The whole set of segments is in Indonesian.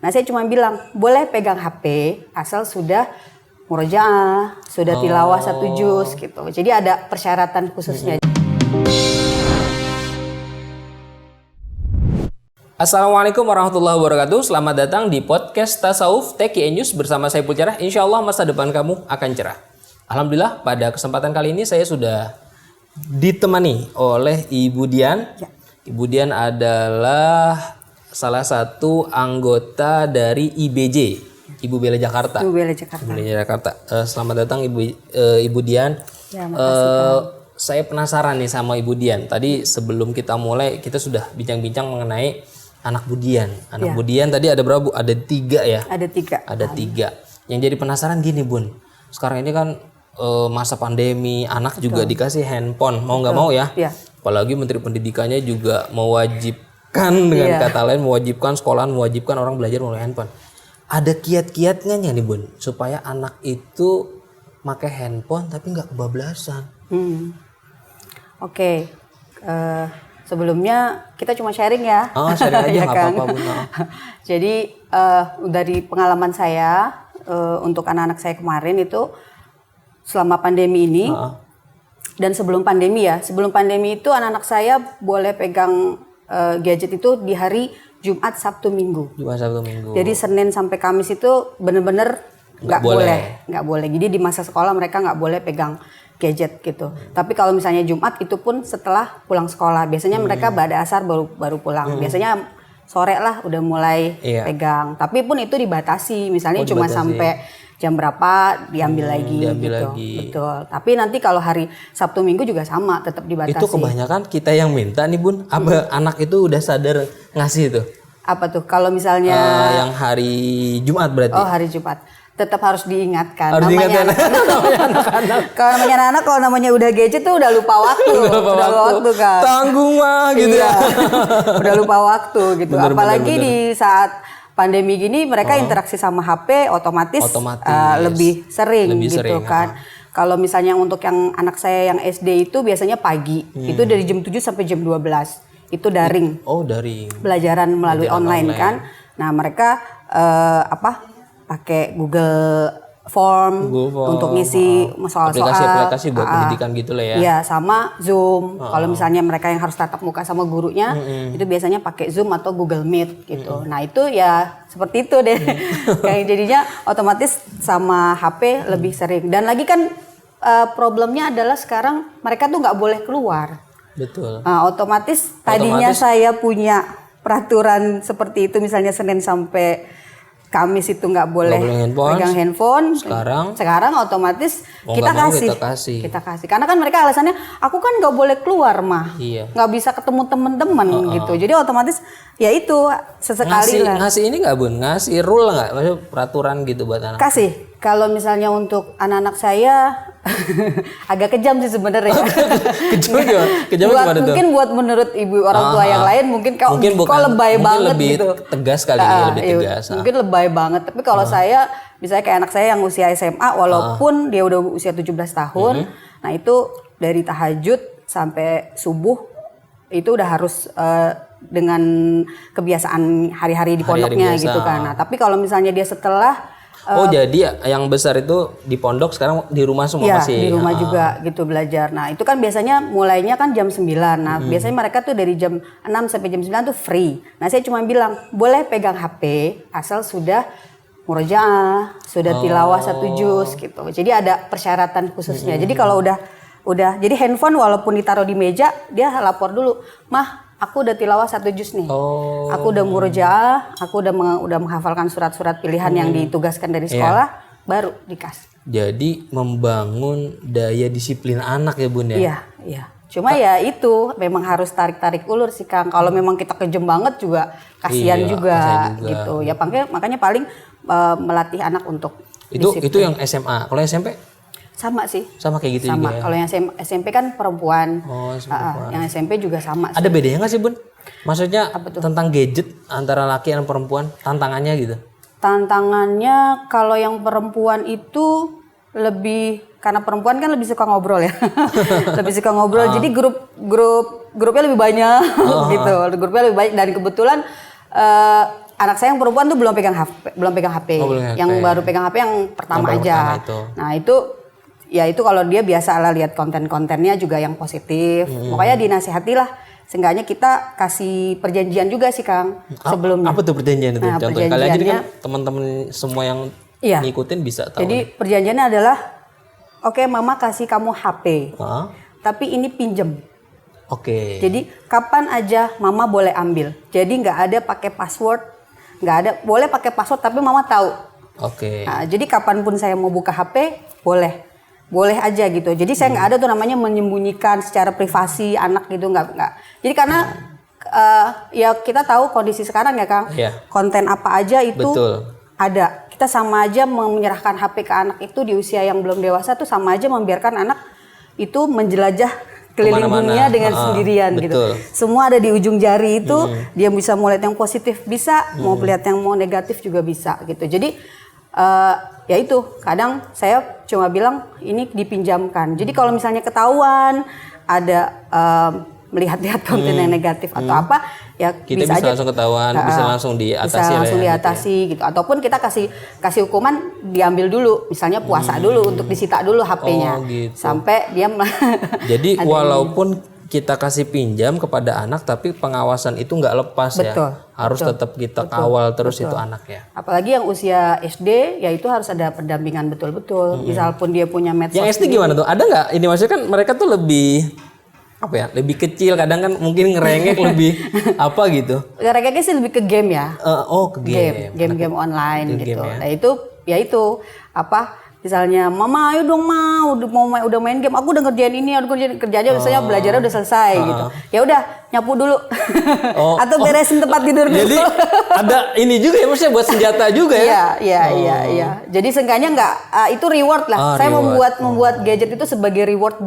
Nah saya cuma bilang boleh pegang HP asal sudah murojaah, sudah tilawah 1 juz gitu. Jadi ada persyaratan khususnya. Assalamualaikum warahmatullahi wabarakatuh. Selamat datang di podcast Tasawuf TKI News bersama saya Pulcerah. Insya Allah masa depan kamu akan cerah. Alhamdulillah pada kesempatan kali ini saya sudah ditemani oleh Ibu Dian. Ya. Ibu Dian adalah salah satu anggota dari IBJ, Ibu Bela Jakarta. Ibu Bela Jakarta. Ibu Bela Jakarta. Selamat datang Ibu Dian. Ya, makasih, saya penasaran nih sama Ibu Dian. Tadi sebelum kita mulai kita sudah bincang-bincang mengenai anak Bu Dian. Anak Bu Dian tadi ada berapa Bu? Ada 3 ya? Ada 3. Ada 3. Yang jadi penasaran gini Bun. Sekarang ini kan masa pandemi, anak juga dikasih handphone. Mau nggak mau ya? Apalagi Menteri Pendidikannya juga mewajibkan dengan kata lain, mewajibkan sekolahan, mewajibkan orang belajar melalui handphone. Ada kiat-kiatnya nih Bun, supaya anak itu pakai handphone tapi nggak kebablasan. Oke. Sebelumnya kita cuma sharing ya. Oh, sharing aja ya nggak kan? apa-apa Bun. Jadi dari pengalaman saya untuk anak-anak saya kemarin itu selama pandemi ini dan sebelum pandemi ya. Sebelum pandemi itu anak-anak saya boleh pegang gadget itu di hari Jumat, Sabtu, Minggu. Jumat, Sabtu, Minggu. Jadi Senin sampai Kamis itu bener-bener nggak boleh. Jadi di masa sekolah mereka nggak boleh pegang gadget gitu. Tapi kalau misalnya Jumat itu pun setelah pulang sekolah. Biasanya mereka pada asar baru pulang. Biasanya sore lah udah mulai pegang. Tapi pun itu dibatasi. Misalnya cuma sampai jam berapa diambil lagi gitu. Betul. Tapi nanti kalau hari Sabtu Minggu juga sama, tetap dibatasi. Itu kebanyakan kita yang minta nih Bun. Apa anak itu udah sadar ngasih itu? Apa tuh? Kalau misalnya yang hari Jumat berarti. Oh, hari Jumat. Tetap harus diingatkan. Harus diingatkan. Kalau namanya anak, kalau namanya udah gadget tuh udah lupa waktu. udah lupa waktu kan. Tanggung mah gitu ya. Udah lupa waktu gitu. Apalagi di saat pandemi gini mereka interaksi sama HP otomatis. Lebih sering gitu kan. Kalau misalnya untuk yang anak saya yang SD itu biasanya pagi. Itu dari jam 7 sampai jam 12. Itu daring. Oh, daring. Belajaran melalui online kan. Nah, mereka pakai Google Form untuk ngisi soal-soal. Aplikasi buat pendidikan gitu lah ya. Iya, sama Zoom. Kalau misalnya mereka yang harus tatap muka sama gurunya, itu biasanya pakai Zoom atau Google Meet gitu. Nah, itu ya seperti itu deh. Kayak jadinya otomatis sama HP lebih sering. Dan lagi kan problemnya adalah sekarang mereka tuh nggak boleh keluar. Betul. Nah, otomatis tadinya saya punya peraturan seperti itu, misalnya Senin sampai Kamis itu nggak boleh pegang handphone. Sekarang otomatis kita kasih. Karena kan mereka alasannya, aku kan nggak boleh keluar mah, nggak bisa ketemu teman-teman gitu. Jadi otomatis ya itu sesekali lah. Ngasih ini nggak Bun? Ngasih rule nggak? Maksudnya peraturan gitu buat anak? Kasih. Kalau misalnya untuk anak-anak saya agak kejam sih sebenarnya. Kejam gimana tuh? Mungkin buat menurut ibu orang tua yang lain mungkin kok lebay banget lebih gitu. Tegas kali ya, lebih tegas. Mungkin lebay banget. Tapi kalau saya misalnya kayak anak saya yang usia SMA walaupun dia udah usia 17 tahun, nah itu dari tahajud sampai subuh itu udah harus dengan kebiasaan hari-hari di pondoknya gitu kan. Nah, tapi kalau misalnya dia setelah jadi yang besar itu di pondok, sekarang di rumah semua masih? Di rumah juga gitu belajar. Nah, itu kan biasanya mulainya kan jam 9. Nah, biasanya mereka tuh dari jam 6 sampai jam 9 tuh free. Nah, saya cuma bilang, boleh pegang HP asal sudah murojaah, sudah tilawah 1 juz gitu. Jadi ada persyaratan khususnya. Jadi kalau udah jadi handphone walaupun ditaruh di meja, dia lapor dulu, "Mah, aku udah tilawah 1 juz nih. Aku udah murojaah, aku udah menghafalkan surat-surat pilihan yang ditugaskan dari sekolah, baru dikasih." Jadi membangun daya disiplin anak ya Bun ya? Iya. Cuma ya itu memang harus tarik-tarik ulur sih Kang. Kalau memang kita kejem banget juga kasihan juga gitu. Ya makanya paling melatih anak untuk disiplin. Itu yang SMA. Kalau yang SMP? Sama sih. Sama kayak gitu juga ya? Kalau yang SMP kan perempuan. Yang SMP juga sama sih. Ada bedanya nggak sih Bun? Maksudnya tentang gadget antara laki dan perempuan, tantangannya gitu? Tantangannya kalau yang perempuan itu lebih, karena perempuan kan lebih suka ngobrol ya. Lebih suka ngobrol. Jadi grupnya lebih banyak gitu. Grupnya lebih banyak dan kebetulan anak saya yang perempuan tuh belum pegang HP. Oh, belum yang HP. baru pegang HP yang pertama Yang aja. pertama itu. Nah itu ya itu kalau dia biasa lah lihat konten-kontennya juga yang positif. Makanya dinasihatilah. Seenggaknya kita kasih perjanjian juga sih Kang sebelumnya. Apa tuh perjanjian itu? Nah, Contohnya kali aja perjanjiannya- kan teman-teman semua yang Iya. ngikutin bisa tahu. Jadi perjanjiannya adalah, oke mama kasih kamu HP, Hah? tapi ini pinjem. Oke. Jadi kapan aja mama boleh ambil. Jadi nggak ada pakai password, nggak ada, boleh pakai password tapi mama tahu. Oke. Nah, jadi kapanpun saya mau buka HP boleh aja gitu. Jadi saya nggak ada tuh namanya menyembunyikan secara privasi anak gitu, nggak. Jadi karena ya kita tahu kondisi sekarang ya Kang, Iya. konten apa aja itu Betul. ada. Kita sama aja menyerahkan HP ke anak itu di usia yang belum dewasa tuh sama aja membiarkan anak itu menjelajah keliling Kemana-mana. dunia dengan sendirian gitu. Betul. Semua ada di ujung jari itu, dia bisa mau lihat yang positif bisa, mau lihat yang mau negatif juga bisa gitu. Jadi ya itu kadang saya cuma bilang ini dipinjamkan. Jadi kalau misalnya ketahuan ada melihat-lihat konten yang negatif atau apa, ya Kita bisa bisa aja langsung ketahuan, bisa langsung diatasi bisa lah ya, langsung gitu ya. diatasi gitu. Ataupun kita kasih hukuman diambil dulu, misalnya puasa dulu untuk disita dulu HP-nya Oh, gitu. sampai dia Jadi walaupun kita kasih pinjam kepada anak, tapi pengawasan itu nggak lepas Betul, ya. Harus tetap kita kawal terus itu anaknya. apalagi yang usia SD ya itu harus ada pendampingan betul-betul. Misal pun dia punya medsos. Yang SD gimana tuh? Ada nggak? Ini maksudnya kan mereka tuh lebih apa ya? Lebih kecil, kadang kan mungkin ngerengek lebih apa gitu. Kayaknya sih lebih ke game ya. Ke game. Game online Ke gitu. game ya. Nah itu ya itu apa? Misalnya, mama ayo dong udah main game. Aku udah ngerjain ini, udah kerjanya biasanya belajarnya udah selesai gitu. Ya udah nyapu dulu, atau beresin tempat tidur dulu. Jadi ada ini juga ya, maksudnya buat senjata juga ya. Iya. Jadi seenggaknya nggak itu reward lah. Saya membuat gadget itu sebagai reward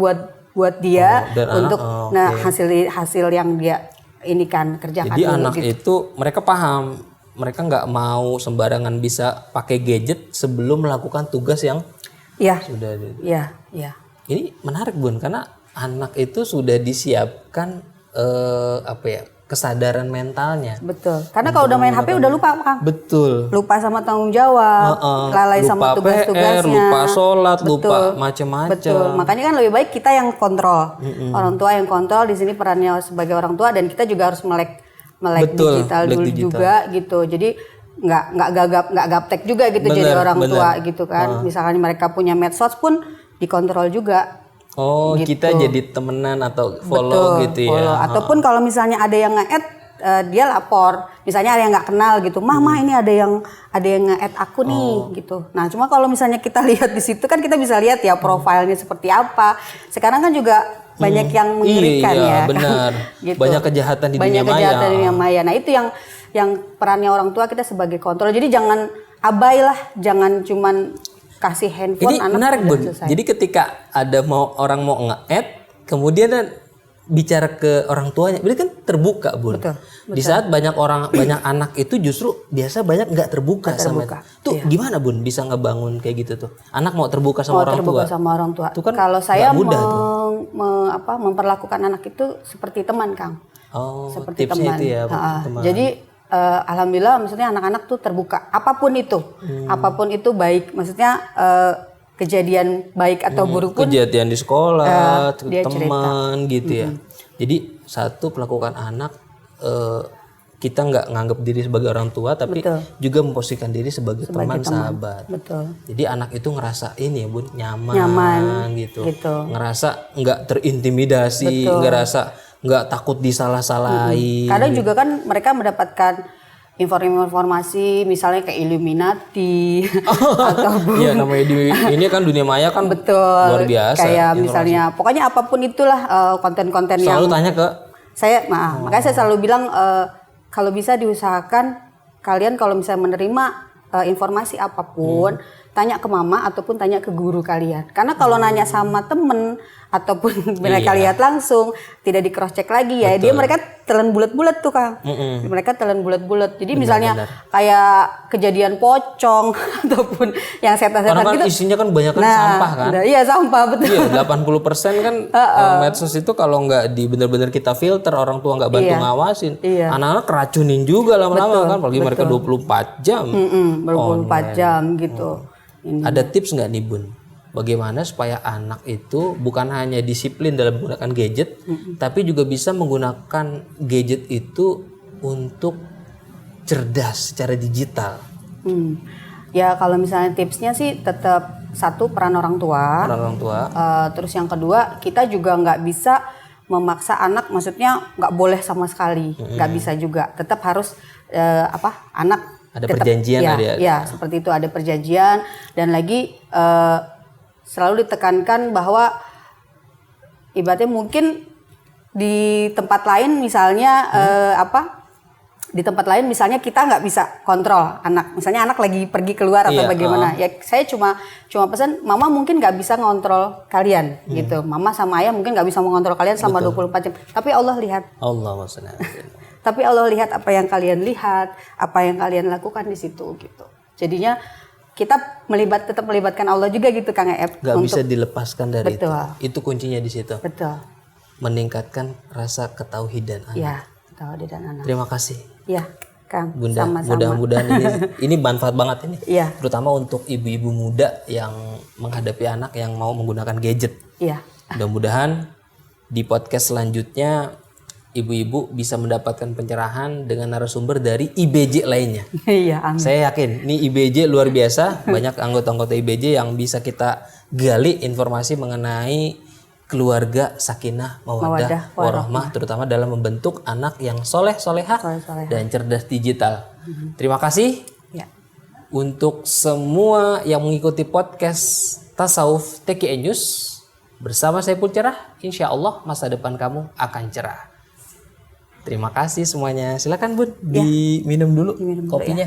buat dia dan untuk anak, hasil yang dia ini kan kerjakan. Jadi dulu anak gitu. itu mereka paham, mereka nggak mau sembarangan bisa pakai gadget sebelum melakukan tugas yang Iya. sudah. Iya. Ini menarik Bun, karena anak itu sudah disiapkan kesadaran mentalnya. Betul. Karena kalau udah main HP udah lupa Kang. Betul. Lupa sama tanggung jawab, lalai Lupa sama tugas-tugasnya, PR, lupa sholat, Betul. lupa macam-macam. Betul. Makanya kan lebih baik kita yang kontrol, orang tua yang kontrol. Di sini perannya sebagai orang tua, dan kita juga harus melek Betul, digital melek dulu digital. juga gitu. Jadi nggak gaptek juga gitu jadi orang tua gitu kan. Misalkan mereka punya medsos pun dikontrol juga. Oh, Gitu. kita jadi temenan atau follow gitu ya. Follow. Ataupun kalau misalnya ada yang nge-add, dia lapor. Misalnya ada yang nggak kenal gitu, Mama ini ada yang nge-add aku nih gitu. Nah cuma kalau misalnya kita lihat di situ kan kita bisa lihat ya profilnya seperti apa. Sekarang kan juga banyak yang mengerikan Iya, ya. benar. Gitu. Banyak kejahatan di dunia maya. Kejahatan di dunia maya. Nah itu yang perannya orang tua kita sebagai kontrol. Jadi jangan abai lah, jangan cuman kasih handphone Ini anak menarik udah Bun. selesai. Jadi ketika ada orang mau nge-add, kemudian bicara ke orang tuanya, berarti kan terbuka Bun. Betul. Di saat banyak anak itu justru biasa banyak nggak terbuka sama itu. Tuh gimana Bun bisa ngebangun kayak gitu tuh? Anak mau terbuka sama orang tua. Sama orang tua. Itu kan kalau saya nggak mudah tuh. memperlakukan anak itu seperti teman, Kang. Oh, Seperti tipsnya teman. itu ya, Ha-ha. teman. Jadi alhamdulillah maksudnya anak-anak tuh terbuka. Apapun itu baik. Maksudnya kejadian baik atau buruk pun kejadian di sekolah, dia teman gitu ya. Jadi satu pelakukan anak kita nggak nganggap diri sebagai orang tua, tapi Betul. juga memposisikan diri sebagai teman sahabat. betul. Jadi anak itu ngerasa ini ya Bun, nyaman gitu. Ngerasa nggak terintimidasi, nggak takut disalah-salahin. Kadang juga kan mereka mendapatkan informasi misalnya kayak Illuminati atau Iya, namanya ini kan dunia maya kan betul luar biasa. kayak misalnya pokoknya apapun itulah konten-konten yang Selalu tanya ke saya makanya saya selalu bilang kalau bisa diusahakan kalian kalau misalnya menerima informasi apapun tanya ke mama ataupun tanya ke guru kalian. Karena kalau nanya sama temen ataupun mereka lihat langsung tidak di cross check lagi ya, mereka telan bulat-bulat tuh Kang. Mereka telan bulat-bulat. Jadi misalnya kayak kejadian pocong ataupun yang setan-setan karena kan gitu. Isinya kan banyak sampah kan. Iya sampah betul. Iya 80% kan medsos itu kalau nggak di bener-bener kita filter, orang tua nggak bantu ngawasin, anak-anak keracunin juga lama-lama kan, apalagi mereka 24 jam. 24 jam gitu. Ada tips nggak nih Bun? Bagaimana supaya anak itu bukan hanya disiplin dalam menggunakan gadget, tapi juga bisa menggunakan gadget itu untuk cerdas secara digital? Ya kalau misalnya tipsnya sih tetap satu peran orang tua. Terus yang kedua kita juga nggak bisa memaksa anak, maksudnya nggak boleh sama sekali, nggak bisa juga. Tetap harus anak ada perjanjian ya seperti itu, ada perjanjian. Dan lagi selalu ditekankan bahwa ibaratnya mungkin di tempat lain misalnya di tempat lain misalnya kita nggak bisa kontrol anak, misalnya anak lagi pergi keluar atau bagaimana, ya saya cuma pesan mama mungkin nggak bisa ngontrol kalian gitu, mama sama ayah mungkin nggak bisa mengontrol kalian selama 24 jam, tapi Allah lihat. Tapi Allah lihat apa yang kalian lihat, apa yang kalian lakukan di situ gitu. Jadinya kita tetap melibatkan Allah juga gitu Kang Eep. Gak bisa dilepaskan dari betul. Itu kuncinya di situ. Betul. Meningkatkan rasa ketauhidan anak. Ya, ketauhidan anak. Terima kasih. Ya, Kang. Bunda, sama-sama. Mudah-mudahan ini manfaat banget ini. Iya. Terutama untuk ibu-ibu muda yang menghadapi anak yang mau menggunakan gadget. Iya. Mudah-mudahan di podcast selanjutnya ibu-ibu bisa mendapatkan pencerahan dengan narasumber dari IBJ lainnya. Iya, amin. Saya yakin ini IBJ luar biasa, banyak anggota-anggota IBJ yang bisa kita gali informasi mengenai keluarga sakinah mawaddah warahmah, terutama dalam membentuk anak yang soleh-solehah dan cerdas digital. Terima kasih untuk semua yang mengikuti podcast Tasawuf TKI News bersama saya Saiful Cerah. Insya Allah masa depan kamu akan cerah. Terima kasih semuanya. Silakan Bun, diminum dulu kopinya.